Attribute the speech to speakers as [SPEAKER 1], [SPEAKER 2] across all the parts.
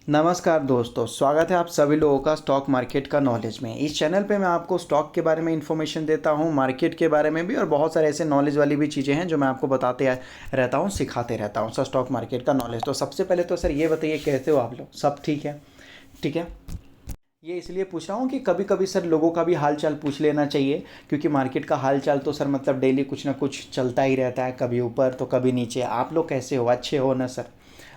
[SPEAKER 1] नमस्कार दोस्तों, स्वागत है आप सभी लोगों का स्टॉक मार्केट का नॉलेज में। इस चैनल पे मैं आपको स्टॉक के बारे में इन्फॉर्मेशन देता हूँ, मार्केट के बारे में भी, और बहुत सारे ऐसे नॉलेज वाली भी चीज़ें हैं जो मैं आपको बताते रहता हूँ, सिखाते रहता हूँ सर स्टॉक मार्केट का नॉलेज। तो सबसे पहले तो सर ये बताइए, कैसे हो आप लोग? सब ठीक है? ठीक है। ये इसलिए पूछ रहा हूँ कि कभी कभी सर लोगों का भी हाल चाल पूछ लेना चाहिए, क्योंकि मार्केट का हाल चाल तो सर मतलब डेली कुछ ना कुछ चलता ही रहता है, कभी ऊपर तो कभी नीचे। आप लोग कैसे हो? अच्छे हो ना सर?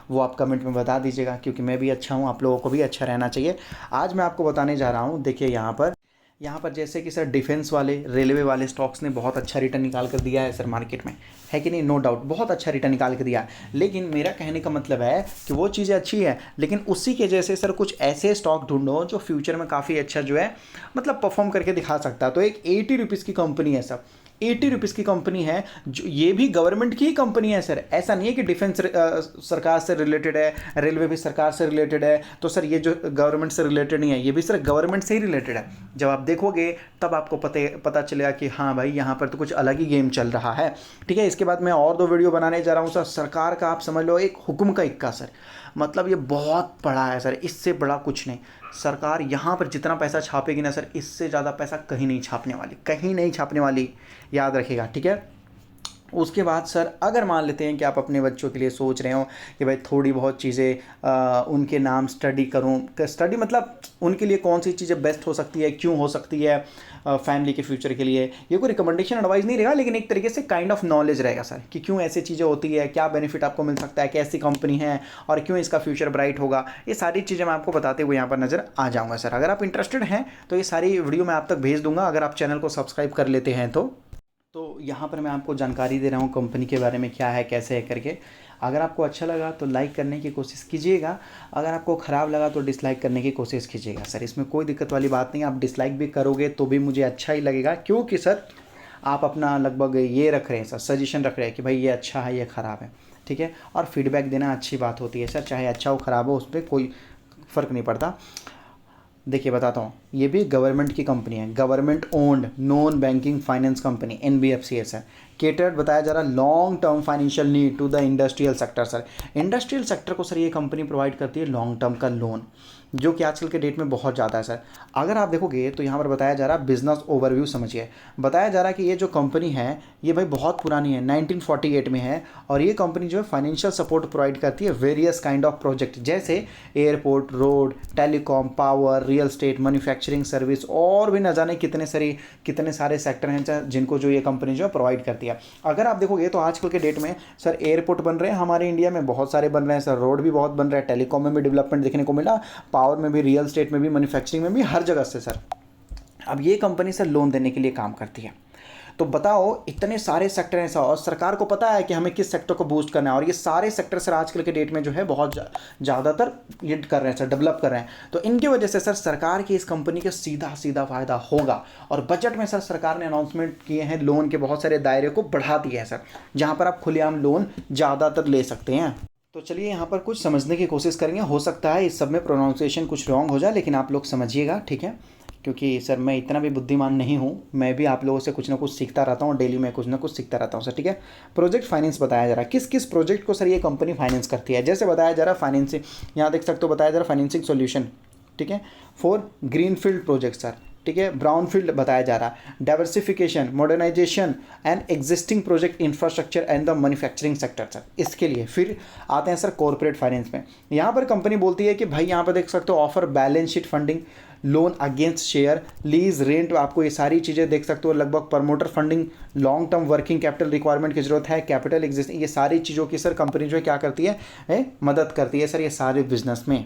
[SPEAKER 1] वो आप कमेंट में बता दीजिएगा, क्योंकि मैं भी अच्छा हूँ, आप लोगों को भी अच्छा रहना चाहिए। आज मैं आपको बताने जा रहा हूँ, देखिए यहाँ पर जैसे कि सर डिफेंस वाले, रेलवे वाले स्टॉक्स ने बहुत अच्छा रिटर्न निकाल कर दिया है सर मार्केट में, है कि नहीं? नो डाउट बहुत अच्छा रिटर्न निकाल कर दिया है। लेकिन मेरा कहने का मतलब है कि वो चीज़ें अच्छी है, लेकिन उसी के जैसे सर कुछ ऐसे स्टॉक ढूंढो जो फ्यूचर में काफ़ी अच्छा जो है मतलब परफॉर्म करके दिखा सकता है। तो एक 80 रुपीज़ की कंपनी है सर, 80 रुपीज़ की कंपनी है, जो ये भी गवर्नमेंट की ही कंपनी है सर। ऐसा नहीं है कि डिफेंस सरकार से रिलेटेड है, रेलवे भी सरकार से रिलेटेड है, तो सर ये जो गवर्नमेंट से रिलेटेड नहीं है, ये भी सर गवर्नमेंट से ही रिलेटेड है। जब आप देखोगे तब आपको पता चलेगा कि हाँ भाई, यहाँ पर तो कुछ अलग ही गेम चल रहा है। ठीक है। इसके बाद मैं और 2 वीडियो बनाने जा रहा हूँ सर, सरकार का आप समझ लो एक हुक्म का इक्का सर। मतलब ये बहुत बड़ा है सर, इससे बड़ा कुछ नहीं। सरकार यहाँ पर जितना पैसा छापेगी ना सर, इससे ज़्यादा पैसा कहीं नहीं छापने वाली, कहीं नहीं छापने वाली, याद रखिएगा। ठीक है। उसके बाद सर अगर मान लेते हैं कि आप अपने बच्चों के लिए सोच रहे हो कि भाई थोड़ी बहुत चीज़ें उनके नाम स्टडी करूं, स्टडी मतलब उनके लिए कौन सी चीज़ें बेस्ट हो सकती है, क्यों हो सकती है, फैमिली के फ्यूचर के लिए, ये कोई रिकमेंडेशन एडवाइस नहीं रहेगा, लेकिन एक तरीके से काइंड ऑफ नॉलेज रहेगा सर कि क्यों ऐसी चीज़ें होती है, क्या बेनिफिट आपको मिल सकता है, कैसी कंपनी है और क्यों इसका फ्यूचर ब्राइट होगा। ये सारी चीज़ें मैं आपको बताते हुए यहाँ पर नज़र आ जाऊँगा सर। अगर आप इंटरेस्टेड हैं तो ये सारी वीडियो मैं आप तक भेज दूंगा, अगर आप चैनल को सब्सक्राइब कर लेते हैं तो यहाँ पर मैं आपको जानकारी दे रहा हूँ कंपनी के बारे में, क्या है कैसे है करके। अगर आपको अच्छा लगा तो लाइक करने की कोशिश कीजिएगा, अगर आपको ख़राब लगा तो डिसलाइक करने की कोशिश कीजिएगा सर। इसमें कोई दिक्कत वाली बात नहीं, आप डिसलाइक भी करोगे तो भी मुझे अच्छा ही लगेगा, क्योंकि सर आप अपना लगभग ये रख रहे हैं सर, सजेशन रख रहे हैं कि भाई ये अच्छा है, ये ख़राब है। ठीक है। और फीडबैक देना अच्छी बात होती है सर, चाहे अच्छा हो ख़राब हो, उस पर कोई फ़र्क नहीं पड़ता। देखिए बताता हूँ, ये भी गवर्नमेंट की कंपनी है, government owned non banking finance company, NBFCS है। केटर्ड बताया जा रहा long term financial need to the industrial sector sir. Industrial sector को सर ये कंपनी प्रोवाइड करती है लॉन्ग टर्म का लोन, जो कि आजकल के डेट में बहुत ज़्यादा है सर। अगर आप देखोगे तो यहाँ पर बताया जा रहा है, बिजनेस ओवरव्यू समझिए, बताया जा रहा है कि ये जो कंपनी है ये भाई बहुत पुरानी है, 1948 में है, और ये कंपनी जो है फाइनेंशियल सपोर्ट प्रोवाइड करती है वेरियस काइंड ऑफ प्रोजेक्ट, जैसे airport, road, telecom, power, real estate, manufacturing service, और भी न जाने कितने सारे सेक्टर हैं जिनको जो ये कंपनी जो है प्रोवाइड करती है। अगर आप देखोगे तो आजकल के डेट में सर एयरपोर्ट बन रहे हैं हमारे इंडिया में, बहुत सारे बन रहे हैं सर, रोड भी बहुत बन रहा है, टेलीकॉम में भी डेवलपमेंट देखने को मिला, पावर में भी, रियल स्टेट में भी, मैन्युफैक्चरिंग में भी, हर जगह से सर। अब ये कंपनी सर लोन देने के लिए काम करती है। तो बताओ, इतने सारे सेक्टर हैं सर, और सरकार को पता है कि हमें किस सेक्टर को बूस्ट करना है, और ये सारे सेक्टर सर आजकल के डेट में जो है बहुत ज़्यादातर लीड कर रहे हैं सर, डेवलप कर रहे हैं। तो इनकी वजह से सर सरकार की इस कंपनी का सीधा सीधा फायदा होगा। और बजट में सर सरकार ने अनाउंसमेंट किए हैं, लोन के बहुत सारे दायरे को बढ़ा दिए हैं सर, जहाँ पर आप खुलेआम लोन ज़्यादातर ले सकते हैं। तो चलिए यहाँ पर कुछ समझने की कोशिश करेंगे, हो सकता है इस सब में प्रोनाउंसिएशन कुछ रॉन्ग हो जाए, लेकिन आप लोग समझिएगा। ठीक है। क्योंकि सर मैं इतना भी बुद्धिमान नहीं हूँ, मैं भी आप लोगों से कुछ ना कुछ सीखता रहता हूँ, डेली में कुछ ना कुछ सीखता रहता हूँ सर। ठीक है। प्रोजेक्ट फाइनेंस बताया जा रहा है, किस किस प्रोजेक्ट को सर ये कंपनी फाइनेंस करती है। जैसे बताया जा रहा है फाइनेंसिंग, यहाँ देख सकते हो बताया जा रहा है फाइनेंसिंग सोल्यूशन, ठीक है, फॉर ग्रीनफील्ड प्रोजेक्ट सर। ठीक है। ब्राउन फील्ड बताया जा रहा है, diversification, modernisation and existing project infrastructure and the manufacturing sector sir, इसके लिए। फिर आते हैं सर कॉर्पोरेट फाइनेंस में। यहाँ पर कंपनी बोलती है कि भाई यहाँ पर देख सकते हो, offer balance sheet funding, loan against share, lease, rent, आपको ये सारी चीज़ें देख सकते हो, लगभग promoter funding, long term working capital requirement की जरूरत है, कैपिटल एग्जिस्टिंग, ये सारी चीज़ों की सर कंपनी जो है क्या करती है, मदद करती है सर ये सारे बिजनेस में।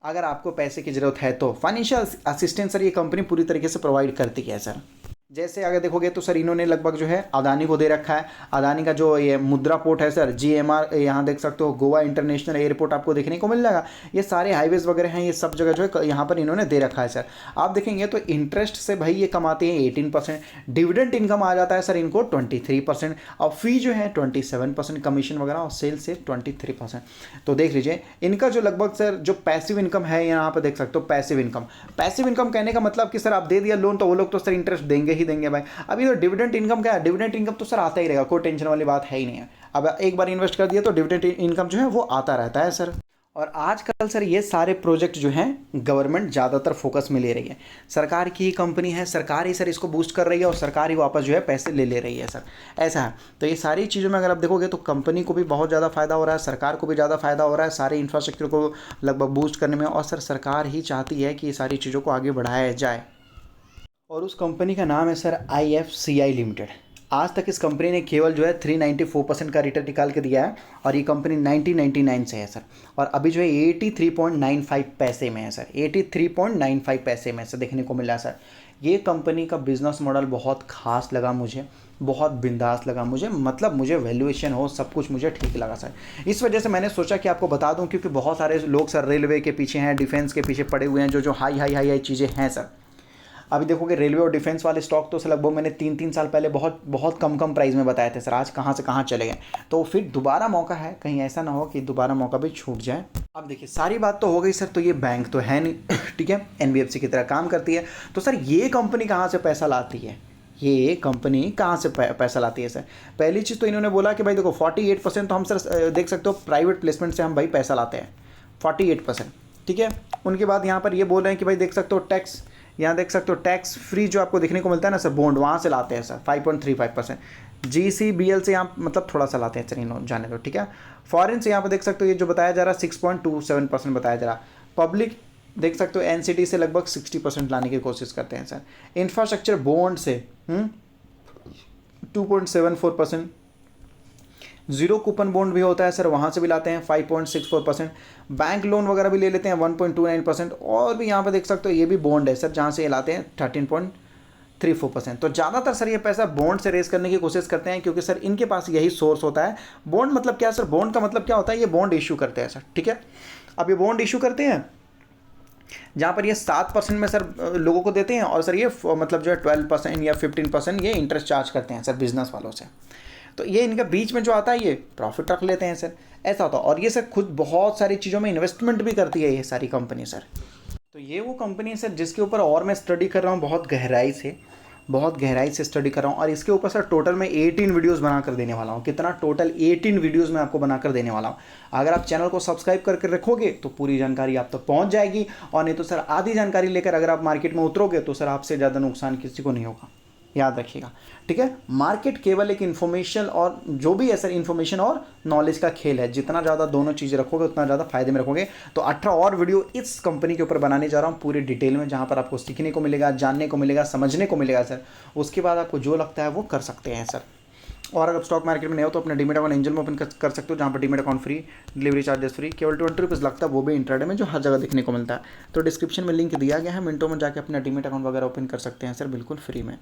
[SPEAKER 1] अगर आपको पैसे की ज़रूरत है तो फाइनेंशियल असिस्टेंस सर ये कंपनी पूरी तरीके से प्रोवाइड करती है सर। जैसे अगर देखोगे तो सर इन्होंने लगभग जो है अदानी को दे रखा है, अदानी का जो ये मुद्रा पोर्ट है सर, GMR, यहाँ देख सकते हो गोवा इंटरनेशनल एयरपोर्ट आपको देखने को मिल जाएगा, ये सारे हाईवेज वगैरह हैं, ये सब जगह जो है यहाँ पर इन्होंने दे रखा है सर। आप देखेंगे तो इंटरेस्ट से भाई ये कमाते हैं 18%, डिविडेंड इनकम आ जाता है सर इनको 23%, और फी जो है 27%, कमीशन वगैरह और सेल से 23%। तो देख लीजिए इनका जो लगभग सर जो पैसिव इनकम है, यहाँ पर देख सकते हो पैसिव इनकम कहने का मतलब कि सर आप दे दिया लोन तो वो लोग तो सर इंटरेस्ट देंगे ही देंगे भाई। अभी तो डिविडेंड इनकम क्या है, डिविडेंड इनकम तो सर आता ही रहेगा, कोई टेंशन वाली बात है ही नहीं है। अब एक बार इन्वेस्ट कर दिया तो डिविडेंड इनकम जो है वो आता रहता है सर। और आजकल सर ये सारे प्रोजेक्ट जो हैं गवर्नमेंट ज़्यादातर फोकस में ले रही है। सरकार की ही कंपनी है, सरकार ही सर इसको बूस्ट कर रही है और सरकार ही वापस जो है पैसे ले रही है सर, ऐसा है। तो ये सारी चीज़ों में अगर आप देखोगे तो कंपनी को भी बहुत ज़्यादा फ़ायदा हो रहा है, सरकार को भी ज़्यादा फ़ायदा हो रहा है सारे इंफ्रास्ट्रक्चर को लगभग बूस्ट करने में। और सर सरकार ही चाहती है कि ये सारी चीज़ों को आगे बढ़ाया जाए। और उस कंपनी का नाम है सर IFCI लिमिटेड। आज तक इस कंपनी ने केवल जो है 394% का रिटर्न निकाल के दिया है और ये कंपनी 1999 से है सर। और अभी जो है 83.95 पैसे में है सर, 83.95 पैसे में सर देखने को मिला सर। ये कंपनी का बिजनेस मॉडल बहुत खास लगा मुझे, बहुत बिंदास लगा मुझे, मतलब मुझे वैल्यूएशन हो सब कुछ मुझे ठीक लगा सर। इस वजह से मैंने सोचा कि आपको बता दूं, क्योंकि बहुत सारे लोग सर रेलवे के पीछे हैं, डिफेंस के पीछे पड़े हुए हैं, जो हाई चीज़ें हैं सर। अभी देखोगे रेलवे और डिफेंस वाले स्टॉक तो सर लगभग मैंने 3 साल पहले बहुत कम प्राइस में बताए थे सर, आज कहाँ से कहाँ चले गए। तो फिर दोबारा मौका है, कहीं ऐसा ना हो कि दोबारा मौका भी छूट जाए। अब देखिए सारी बात तो हो गई सर, तो ये बैंक तो है नहीं ठीक है, NBFC की तरह काम करती है। तो सर ये कंपनी कहाँ से पैसा लाती है, ये कंपनी कहाँ से पैसा लाती है सर? पहली चीज़ तो इन्होंने बोला कि भाई देखो 48% तो हम सर देख सकते हो प्राइवेट प्लेसमेंट से हम भाई पैसा लाते हैं, 48%, ठीक है। उनके बाद यहाँ पर ये बोल रहे हैं कि भाई देख सकते हो टैक्स, यहाँ देख सकते हो टैक्स फ्री जो आपको देखने को मिलता है ना सर बॉन्ड, वहाँ से लाते हैं सर 5.35%। GCBL से यहाँ मतलब थोड़ा सा लाते हैं, चलिए जाने दो, ठीक है। फॉरेन से यहाँ पर देख सकते हो ये जो बताया जा रहा है 6.27% बताया जा रहा। पब्लिक देख सकते हो NCD से लगभग 60% लाने की कोशिश करते हैं सर। इंफ्रास्ट्रक्चर बॉन्ड से 2.74%। जीरो कूपन बॉन्ड भी होता है सर, वहाँ से भी लाते हैं 5.64%। बैंक लोन वगैरह भी ले लेते हैं 1.29%। और भी यहाँ पे देख सकते हो ये भी बॉन्ड है सर, जहाँ से ये लाते हैं 13.34%। तो ज़्यादातर सर ये पैसा बॉन्ड से रेस करने की कोशिश करते हैं, क्योंकि सर इनके पास यही सोर्स होता है। बॉन्ड मतलब क्या सर, बॉन्ड का मतलब क्या होता है, ये बॉन्ड इशू करते हैं सर, ठीक है। अब ये बॉन्ड इशू करते हैं जहाँ पर ये 7% में सर लोगों को देते हैं, और सर ये मतलब जो है 12% या 15% ये इंटरेस्ट चार्ज करते हैं सर बिजनेस वालों से। तो ये इनका बीच में जो आता है ये प्रॉफिट रख लेते हैं सर, ऐसा होता है। और ये सर खुद बहुत सारी चीज़ों में इन्वेस्टमेंट भी करती है ये सारी कंपनी सर। तो ये वो कंपनी है सर जिसके ऊपर और मैं स्टडी कर रहा हूँ, बहुत गहराई से स्टडी कर रहा हूँ। और इसके ऊपर सर टोटल मैं 18 वीडियोस बना कर देने वाला हूँ। कितना? टोटल 18 वीडियोस मैं आपको बना कर देने वाला हूँ। अगर आप चैनल को सब्सक्राइब करके रखोगे तो पूरी जानकारी आप तक पहुँच जाएगी, और नहीं तो सर आधी जानकारी लेकर अगर आप मार्केट में उतरोगे तो सर आपसे ज़्यादा नुकसान किसी को नहीं होगा, याद रखिएगा, ठीक है। मार्केट केवल एक इन्फॉर्मेशन और जो भी है सर इन्फॉर्मेशन और नॉलेज का खेल है। जितना ज़्यादा दोनों चीज़ें रखोगे उतना ज़्यादा फायदे में रखोगे। तो 18 और वीडियो इस कंपनी के ऊपर बनाने जा रहा हूँ पूरी डिटेल में, जहाँ पर आपको सीखने को मिलेगा, जानने को मिलेगा, समझने को मिलेगा सर। उसके बाद आपको जो लगता है वो कर सकते हैं सर। और अगर स्टॉक मार्केट में नहीं हो तो अपने डीमेट अकाउंट एंजल में ओपन कर सकते हो, जहाँ पर demat account free, delivery charges free, केवल 20 रुपीज़ लगता है, वो भी इंट्राडे में, जो हर जगह देखने को मिलता है। तो डिस्क्रिप्शन में लिंक दिया गया है, मिनटों में जाके अपना डीमेट अकाउंट वगैरह ओपन कर सकते हैं सर बिल्कुल फ्री में।